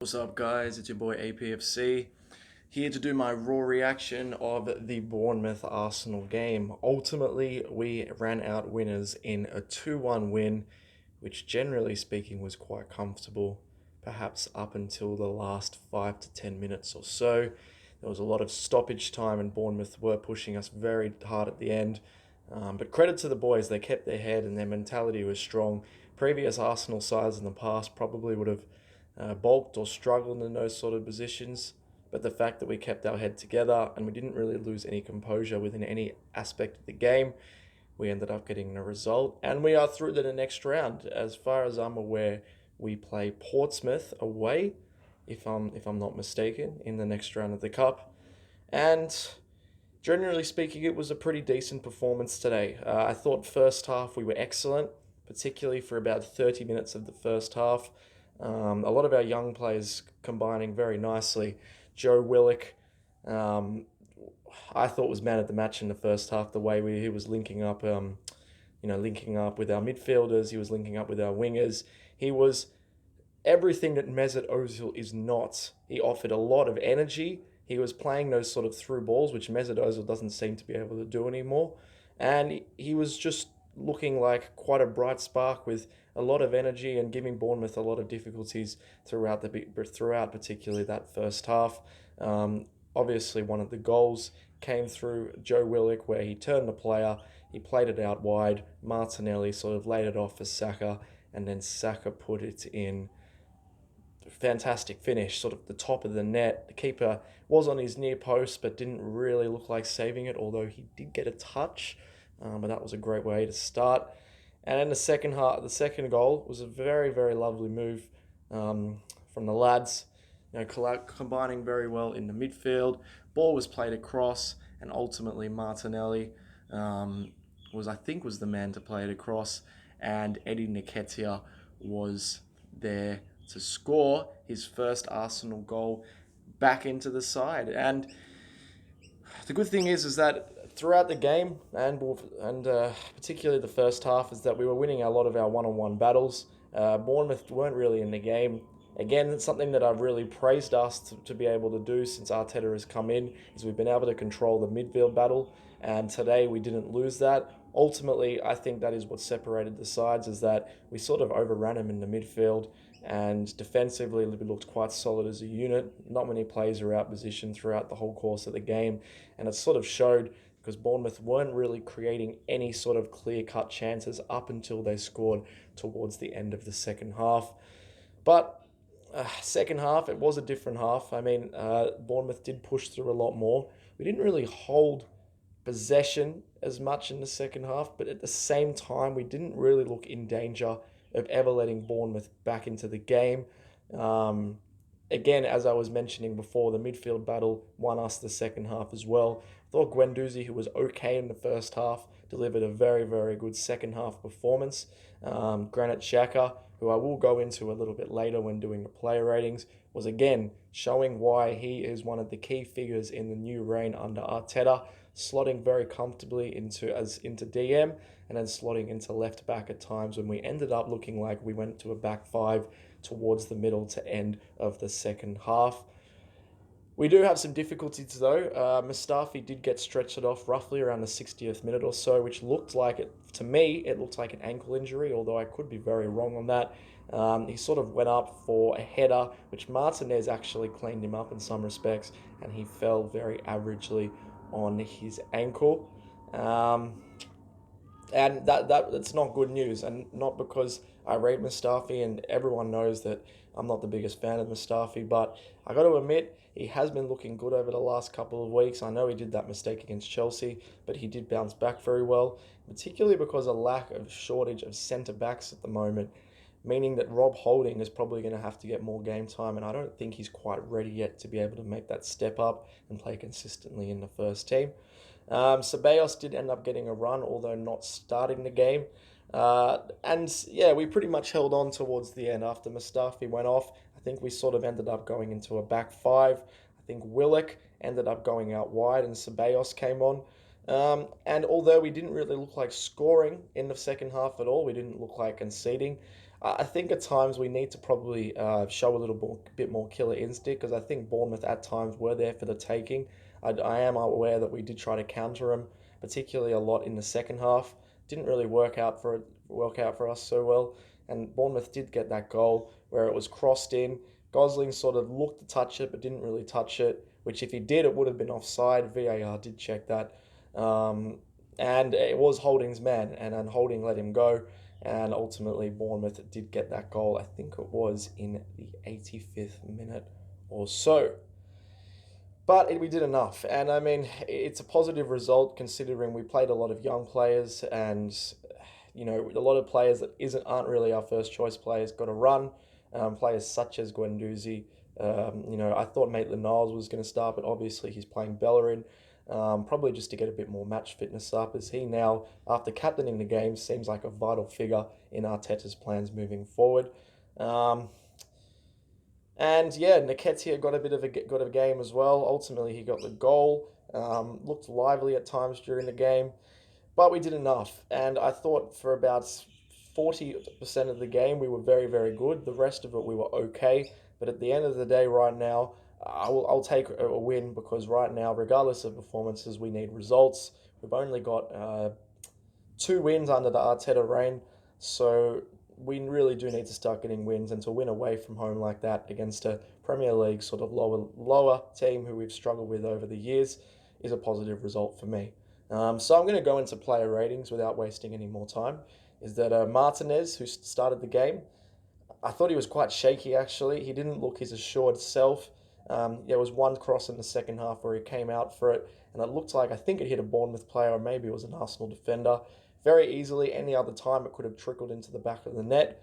What's up, guys? It's your boy APFC here to do my raw reaction of the Bournemouth Arsenal game. Ultimately, we ran out winners in a 2-1 win, which generally speaking was quite comfortable, perhaps up until the last 5 to 10 minutes or so. There was a lot of stoppage time, and Bournemouth were pushing us very hard at the end. But credit to the boys, they kept their head and their mentality was strong. Previous Arsenal sides in the past probably would have balked or struggled in those sort of positions. But the fact that we kept our head together and we didn't really lose any composure within any aspect of the game, we ended up getting a result. And we are through to the next round. As far as I'm aware, we play Portsmouth away, if I'm not mistaken, in the next round of the Cup. And generally speaking, it was a pretty decent performance today. I thought first half we were excellent, particularly for about 30 minutes of the first half. A lot of our young players combining very nicely. Joe Willock, I thought was man of the match in the first half. The way he was linking up, linking up with our midfielders. He was linking up with our wingers. He was everything that Mesut Ozil is not. He offered a lot of energy. He was playing those sort of through balls, which Mesut Ozil doesn't seem to be able to do anymore. And he was just looking like quite a bright spark with a lot of energy and giving Bournemouth a lot of difficulties throughout particularly that first half. Obviously, one of the goals came through Joe Willock, where he turned the player, he played it out wide. Martinelli sort of laid it off for Saka, and then Saka put it in. Fantastic finish, sort of the top of the net. The keeper was on his near post, but didn't really look like saving it, although he did get a touch. But that was a great way to start. And in the second half, the second goal was a very, very lovely move from the lads. Combining very well in the midfield. Ball was played across, and ultimately Martinelli was the man to play it across, and Eddie Nketiah was there to score his first Arsenal goal back into the side. And the good thing is that throughout the game and particularly the first half is that we were winning a lot of our one-on-one battles. Bournemouth weren't really in the game. Again, it's something that I've really praised us to be able to do since Arteta has come in, is we've been able to control the midfield battle, and today we didn't lose that. Ultimately, I think that is what separated the sides, is that we sort of overran them in the midfield, and defensively we looked quite solid as a unit. Not many players are out position throughout the whole course of the game, and it sort of showed because Bournemouth weren't really creating any sort of clear-cut chances up until they scored towards the end of the second half. But second half, it was a different half. I mean, Bournemouth did push through a lot more. We didn't really hold possession as much in the second half, but at the same time, we didn't really look in danger of ever letting Bournemouth back into the game. Um, Again, as I was mentioning before, the midfield battle won us the second half as well. I thought Guendouzi, who was okay in the first half, delivered a very, very good second half performance. Granit Xhaka, who I will go into a little bit later when doing the player ratings, was again showing why he is one of the key figures in the new reign under Arteta, slotting very comfortably into DM and then slotting into left back at times when we ended up looking like we went to a back five towards the middle to end of the second half. We do have some difficulties though. Mustafi did get stretched off roughly around the 60th minute or so, which looked like to me, it looked like an ankle injury, although I could be very wrong on that. He sort of went up for a header, which Martinez actually cleaned him up in some respects, and he fell very averagely on his ankle. And that's not good news, and not because I rate Mustafi, and everyone knows that I'm not the biggest fan of Mustafi, but I got to admit he has been looking good over the last couple of weeks. I know he did that mistake against Chelsea, but he did bounce back very well, particularly because of lack of shortage of centre backs at the moment, meaning that Rob Holding is probably going to have to get more game time, and I don't think he's quite ready yet to be able to make that step up and play consistently in the first team. Ceballos did end up getting a run, although not starting the game. And yeah, we pretty much held on towards the end after Mustafi went off. I think we sort of ended up going into a back five. I think Willock ended up going out wide and Ceballos came on. And although we didn't really look like scoring in the second half at all, we didn't look like conceding. I think at times we need to probably show a bit more killer instinct because I think Bournemouth at times were there for the taking. I am aware that we did try to counter them, particularly a lot in the second half. Didn't really work out for us so well, and Bournemouth did get that goal where it was crossed in. Gosling sort of looked to touch it but didn't really touch it, which if he did, it would have been offside. VAR did check that. Um, and it was Holding's man, and then Holding let him go. And ultimately, Bournemouth did get that goal. I think it was in the 85th minute or so. But we did enough. And I mean, it's a positive result considering we played a lot of young players and, a lot of players that aren't really our first choice players got a run. Players such as Guendouzi. I thought Maitland-Niles was going to start, but obviously he's playing Bellerin. Probably just to get a bit more match fitness up, as he now, after captaining the game, seems like a vital figure in Arteta's plans moving forward. Um, and yeah, Nketiah got a game as well. Ultimately, he got the goal. Looked lively at times during the game, but we did enough. And I thought for about 40% of the game we were very, very good. The rest of it we were okay. But at the end of the day, right now, I'll take a win because right now, regardless of performances, we need results. We've only got 2 wins under the Arteta reign, so we really do need to start getting wins. And to win away from home like that against a Premier League sort of lower team who we've struggled with over the years is a positive result for me. So I'm going to go into player ratings without wasting any more time. Is that Martinez, who started the game, I thought he was quite shaky actually. He didn't look his assured self. There was one cross in the second half where he came out for it, and it looked like I think it hit a Bournemouth player or maybe it was an Arsenal defender. Very easily, any other time it could have trickled into the back of the net.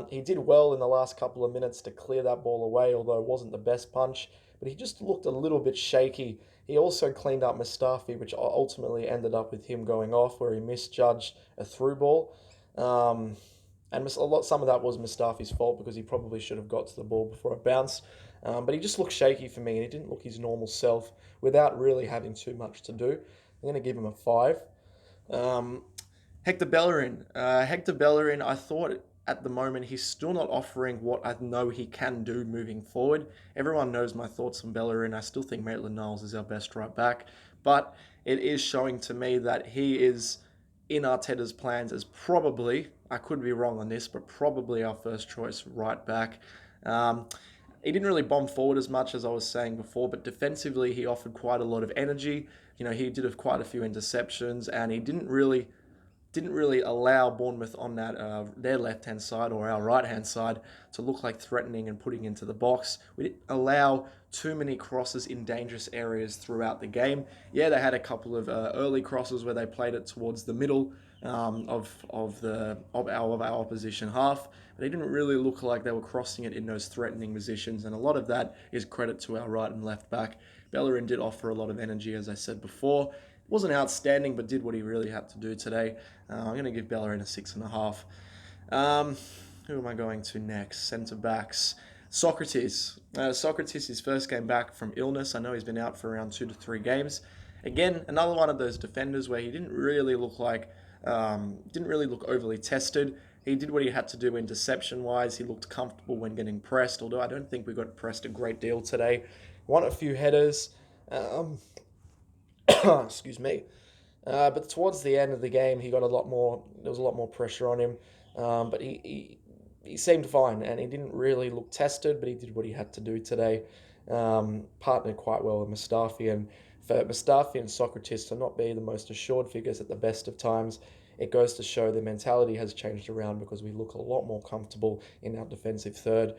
He did well in the last couple of minutes to clear that ball away, although it wasn't the best punch, but he just looked a little bit shaky. He also cleaned up Mustafi, which ultimately ended up with him going off where he misjudged a through ball. Um, and some of that was Mustafi's fault because he probably should have got to the ball before it bounced. But he just looked shaky for me, and he didn't look his normal self without really having too much to do. I'm going to give him a 5. Um, Hector Bellerin, I thought at the moment he's still not offering what I know he can do moving forward. Everyone knows my thoughts on Bellerin. I still think Maitland-Niles is our best right back, but it is showing to me that he is in Arteta's plans as probably, I could be wrong on this, but probably our first choice right back. Um, he didn't really bomb forward as much as I was saying before, but defensively he offered quite a lot of energy. He did have quite a few interceptions, and he didn't really allow Bournemouth on that their left hand side or our right hand side to look like threatening and putting into the box. We didn't allow too many crosses in dangerous areas throughout the game. Yeah, they had a couple of early crosses where they played it towards the middle of our opposition half. But they didn't really look like they were crossing it in those threatening positions, and a lot of that is credit to our right and left back. Bellerin did offer a lot of energy, as I said before. Wasn't outstanding, but did what he really had to do today. I'm going to give Bellerin a 6.5. Who am I going to next? Centre backs. Socrates. Socrates, his first game back from illness. I know he's been out for around 2 to 3 games. Again, another one of those defenders where he didn't really look overly tested. He did what he had to do interception-wise. He looked comfortable when getting pressed, although I don't think we got pressed a great deal today. Won a few headers. Excuse me. But towards the end of the game, he got a lot more. There was a lot more pressure on him, but he seemed fine, and he didn't really look tested. But he did what he had to do today. Partnered quite well with Mustafi, and for Mustafi and Socrates to not be the most assured figures at the best of times, it goes to show the mentality has changed around because we look a lot more comfortable in our defensive third,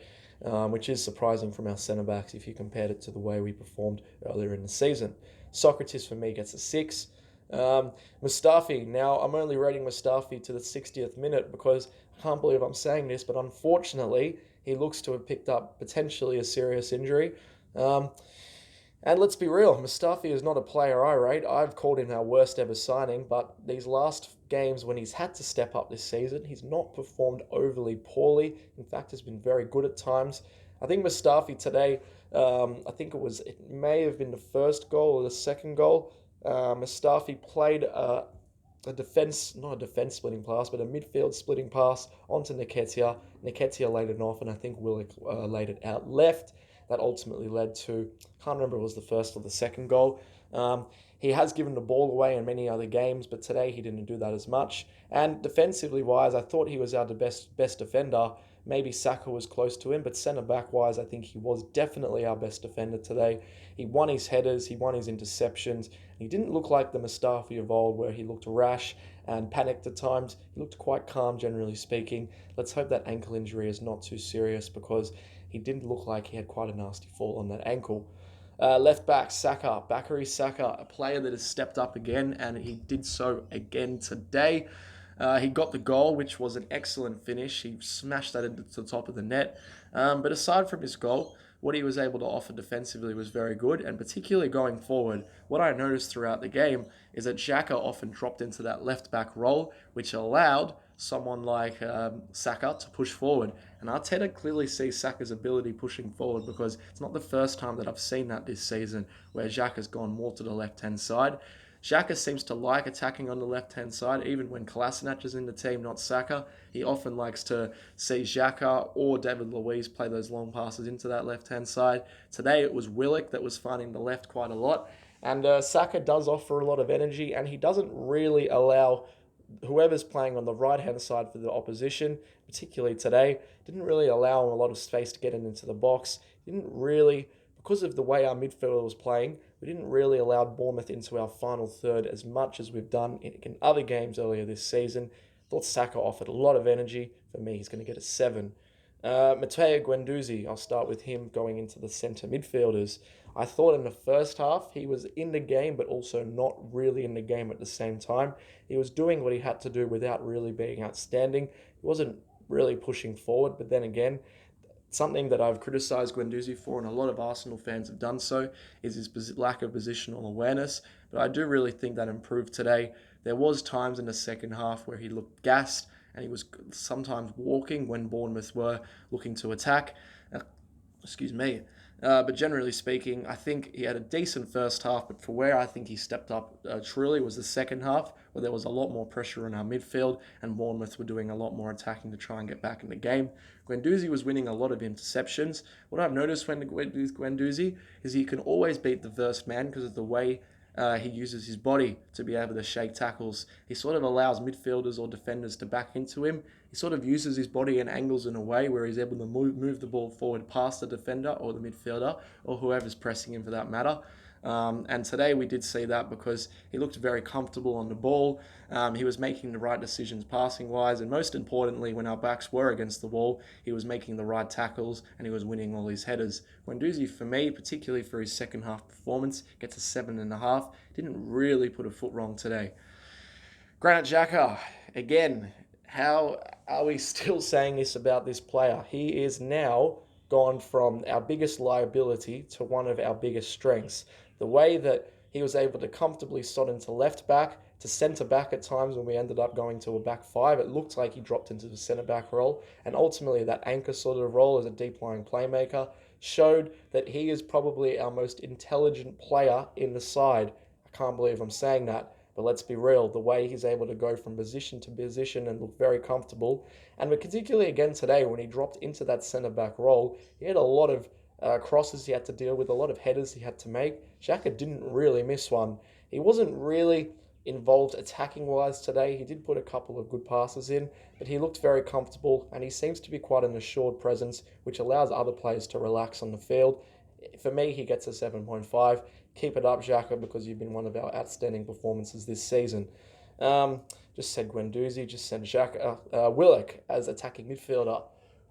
which is surprising from our centre backs if you compared it to the way we performed earlier in the season. Socrates for me gets a 6. Mustafi, now I'm only rating Mustafi to the 60th minute because I can't believe I'm saying this, but unfortunately he looks to have picked up potentially a serious injury. And let's be real, Mustafi is not a player I rate. I've called him our worst ever signing, but these last games when he's had to step up this season, he's not performed overly poorly. In fact, has been very good at times. I think Mustafi today, it may have been the first goal or the second goal. Mustafi played not a defense splitting pass, but a midfield splitting pass onto Nketiah. Nketiah laid it off, and I think Willock laid it out left. That ultimately led to, can't remember if it was the first or the second goal. Um, he has given the ball away in many other games, but today he didn't do that as much. And defensively wise, I thought he was our best defender. Maybe Saka was close to him, but centre back wise, I think he was definitely our best defender today. He won his headers, he won his interceptions. He didn't look like the Mustafi of old, where he looked rash and panicked at times. He looked quite calm, generally speaking. Let's hope that ankle injury is not too serious, because he didn't look like he had quite a nasty fall on that ankle. Left back, Saka, Bakary Saka, a player that has stepped up again, and he did so again today. He got the goal, which was an excellent finish. He smashed that into the top of the net. But aside from his goal, what he was able to offer defensively was very good, and particularly going forward, what I noticed throughout the game is that Xhaka often dropped into that left back role, which allowed someone like Saka to push forward. And Arteta clearly sees Saka's ability pushing forward, because it's not the first time that I've seen that this season, where Xhaka's gone more to the left-hand side. Xhaka seems to like attacking on the left-hand side, even when Kolasinac is in the team, not Saka. He often likes to see Xhaka or David Luiz play those long passes into that left-hand side. Today it was Willock that was finding the left quite a lot. And Saka does offer a lot of energy, and he doesn't really allow whoever's playing on the right-hand side for the opposition, particularly today, didn't really allow him a lot of space to get into the box. Didn't really, because of the way our midfielder was playing, we didn't really allow Bournemouth into our final third as much as we've done in other games earlier this season. Thought Saka offered a lot of energy. For me, he's going to get a 7. Matteo Guendouzi, I'll start with him going into the centre midfielders. I thought in the first half he was in the game, but also not really in the game at the same time. He was doing what he had to do without really being outstanding. He wasn't really pushing forward, but then again, something that I've criticised Guendouzi for, and a lot of Arsenal fans have done so, is his lack of positional awareness. But I do really think that improved today. There was times in the second half where he looked gassed, and he was sometimes walking when Bournemouth were looking to attack. Excuse me. But generally speaking, I think he had a decent first half, but for where I think he stepped up truly was the second half, where there was a lot more pressure on our midfield, and Bournemouth were doing a lot more attacking to try and get back in the game. Guendouzi was winning a lot of interceptions. What I've noticed with Guendouzi is he can always beat the first man because of the way he uses his body to be able to shake tackles. He sort of allows midfielders or defenders to back into him. He sort of uses his body and angles in a way where he's able to move the ball forward past the defender or the midfielder or whoever's pressing him for that matter. And today we did see that because he looked very comfortable on the ball. He was making the right decisions passing wise, and most importantly, when our backs were against the wall, he was making the right tackles and he was winning all his headers. Guendouzi, for me, particularly for his second half performance, gets a 7.5. Didn't really put a foot wrong today. Granit Xhaka, again, how are we still saying this about this player? He is now gone from our biggest liability to one of our biggest strengths. The way that he was able to comfortably slot into left back, to centre back at times when we ended up going to a back five, it looked like he dropped into the centre back role, and ultimately that anchor sort of role as a deep lying playmaker showed that he is probably our most intelligent player in the side. I can't believe I'm saying that, but let's be real, the way he's able to go from position to position and look very comfortable, and particularly again today when he dropped into that centre back role, he had a lot of crosses he had to deal with, a lot of headers he had to make. Xhaka didn't really miss one. He wasn't really involved attacking wise today. He did put a couple of good passes in, but he looked very comfortable and he seems to be quite an assured presence, which allows other players to relax on the field. For me, he gets a 7.5. Keep it up, Xhaka, because you've been one of our outstanding performances this season. Just said Guendouzi, just said Xhaka. Willock as attacking midfielder.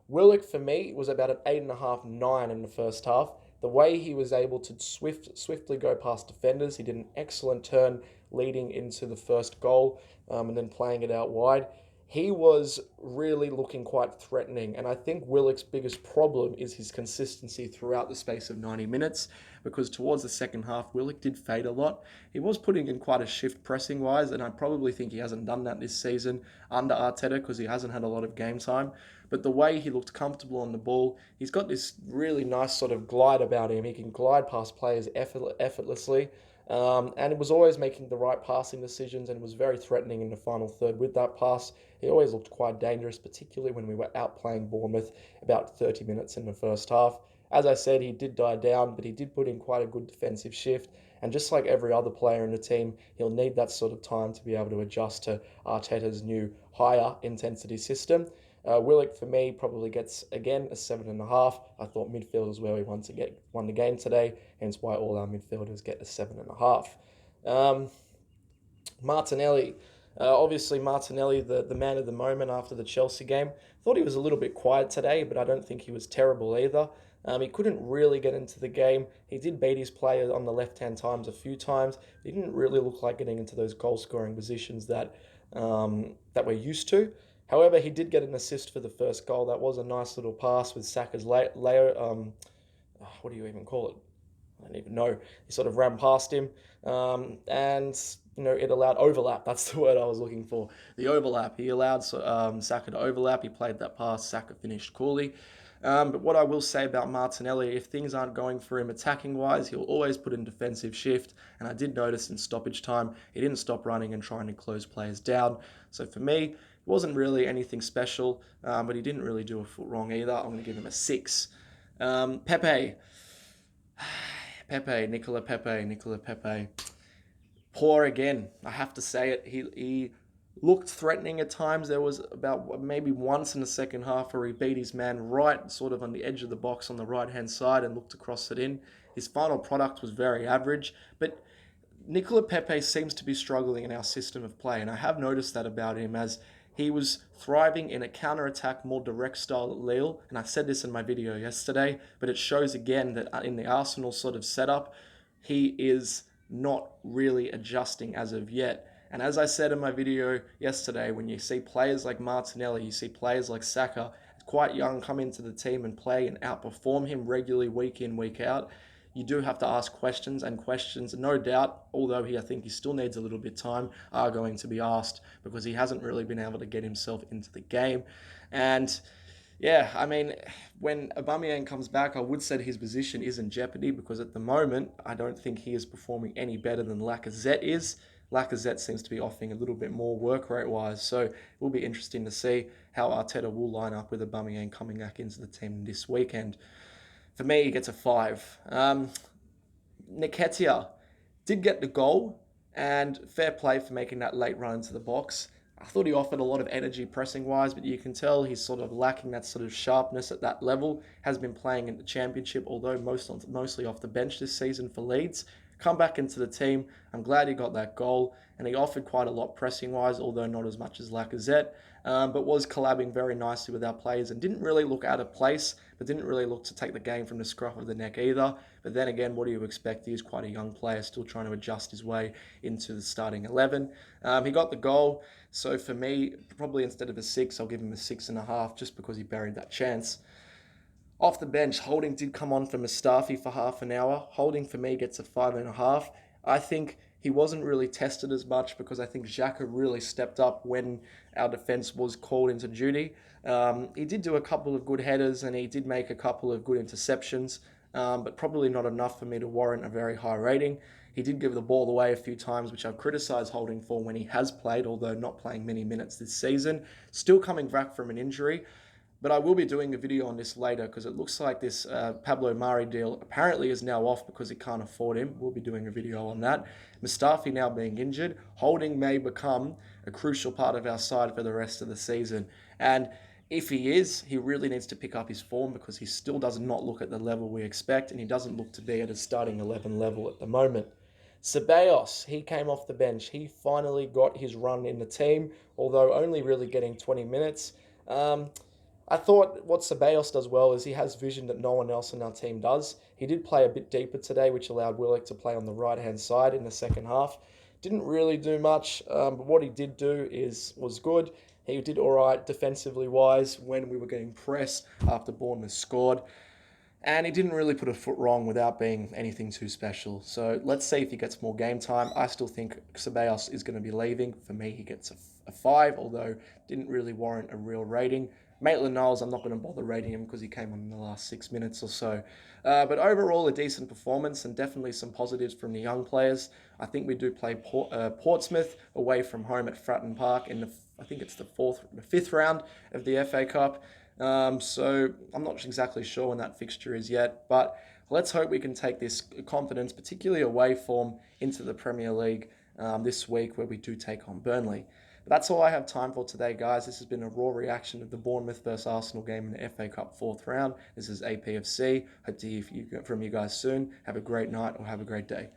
Willock, for me, was about an 8.5, 9 in the first half. The way he was able to swiftly go past defenders, he did an excellent turn leading into the first goal and then playing it out wide. He was really looking quite threatening, and I think Willock's biggest problem is his consistency throughout the space of 90 minutes, because towards the second half, Willock did fade a lot. He was putting in quite a shift pressing-wise, and I probably think he hasn't done that this season under Arteta because he hasn't had a lot of game time. But the way he looked comfortable on the ball, he's got this really nice sort of glide about him. He can glide past players effortlessly. And it was always making the right passing decisions and was very threatening in the final third with that pass. He always looked quite dangerous, particularly when we were outplaying Bournemouth about 30 minutes in the first half. As I said, he did die down, but he did put in quite a good defensive shift. And just like every other player in the team, he'll need that sort of time to be able to adjust to Arteta's new higher intensity system. Willock, for me, probably gets, again, a 7.5. I thought midfield is where we won the game today, hence why all our midfielders get a 7.5. Martinelli. Obviously, Martinelli, the man of the moment after the Chelsea game. Thought he was a little bit quiet today, but I don't think he was terrible either. He couldn't really get into the game. He did beat his player on the left-hand times a few times. He didn't really look like getting into those goal-scoring positions that we're used to. However, he did get an assist for the first goal. That was a nice little pass with Saka's what do you even call it? I don't even know. He sort of ran past him, and it allowed overlap. That's the word I was looking for. The overlap. He allowed Saka to overlap. He played that pass. Saka finished coolly. But what I will say about Martinelli, if things aren't going for him attacking-wise, he'll always put in defensive shift. And I did notice in stoppage time, he didn't stop running and trying to close players down. So for me, it wasn't really anything special, but he didn't really do a foot wrong either. I'm going to give him a 6. Pepe. Nicola Pepe. Poor again. I have to say it. He looked threatening at times. There was about maybe once in the second half where he beat his man right sort of on the edge of the box on the right-hand side and looked to cross it in. His final product was very average, but Nicola Pepe seems to be struggling in our system of play, and I have noticed that about him as he was thriving in a counter-attack, more direct style at Lille, and I said this in my video yesterday, but it shows again that in the Arsenal sort of setup, he is not really adjusting as of yet. And as I said in my video yesterday, when you see players like Martinelli, you see players like Saka, quite young, come into the team and play and outperform him regularly week in, week out, you do have to ask questions, and questions, no doubt, although I think he still needs a little bit of time, are going to be asked because he hasn't really been able to get himself into the game. And yeah, I mean, when Aubameyang comes back, I would say his position is in jeopardy because at the moment, I don't think he is performing any better than Lacazette is. Lacazette seems to be offering a little bit more work rate-wise, so it will be interesting to see how Arteta will line up with Aubameyang coming back into the team this weekend. For me, he gets a 5. Nketiah did get the goal, and fair play for making that late run into the box. I thought he offered a lot of energy pressing-wise, but you can tell he's sort of lacking that sort of sharpness at that level. Has been playing in the Championship, although mostly off the bench this season for Leeds. Come back into the team. I'm glad he got that goal, and he offered quite a lot pressing-wise, although not as much as Lacazette, but was collabing very nicely with our players and didn't really look out of place, but didn't really look to take the game from the scruff of the neck either. But then again, what do you expect? He is quite a young player, still trying to adjust his way into the starting 11. He got the goal, so for me, probably instead of a 6, I'll give him a 6.5 just because he buried that chance. Off the bench, Holding did come on for Mustafi for half an hour. Holding for me gets a 5.5. I think he wasn't really tested as much because I think Xhaka really stepped up when our defence was called into duty. He did do a couple of good headers and he did make a couple of good interceptions, but probably not enough for me to warrant a very high rating. He did give the ball away a few times, which I've criticised Holding for when he has played, although not playing many minutes this season. Still coming back from an injury. But I will be doing a video on this later because it looks like this Pablo Mari deal apparently is now off because he can't afford him. We'll be doing a video on that. Mustafi now being injured. Holding may become a crucial part of our side for the rest of the season. And if he is, he really needs to pick up his form because he still does not look at the level we expect and he doesn't look to be at a starting 11 level at the moment. Ceballos, he came off the bench. He finally got his run in the team, although only really getting 20 minutes. I thought what Ceballos does well is he has vision that no one else in our team does. He did play a bit deeper today, which allowed Willock to play on the right-hand side in the second half. Didn't really do much, but what he did do was good. He did all right defensively-wise when we were getting pressed after Bournemouth scored. And he didn't really put a foot wrong without being anything too special. So let's see if he gets more game time. I still think Ceballos is going to be leaving. For me, he gets a 5, although didn't really warrant a real rating. Maitland-Niles, I'm not going to bother rating him because he came on in the last 6 minutes or so. But overall, a decent performance and definitely some positives from the young players. I think we do play Portsmouth away from home at Fratton Park in I think it's the fifth round of the FA Cup. So I'm not exactly sure when that fixture is yet, but let's hope we can take this confidence, particularly away form, into the Premier League this week where we do take on Burnley. But that's all I have time for today, guys. This has been a raw reaction of the Bournemouth versus Arsenal game in the FA Cup fourth round. This is APFC. Hope to hear from you guys soon. Have a great night or have a great day.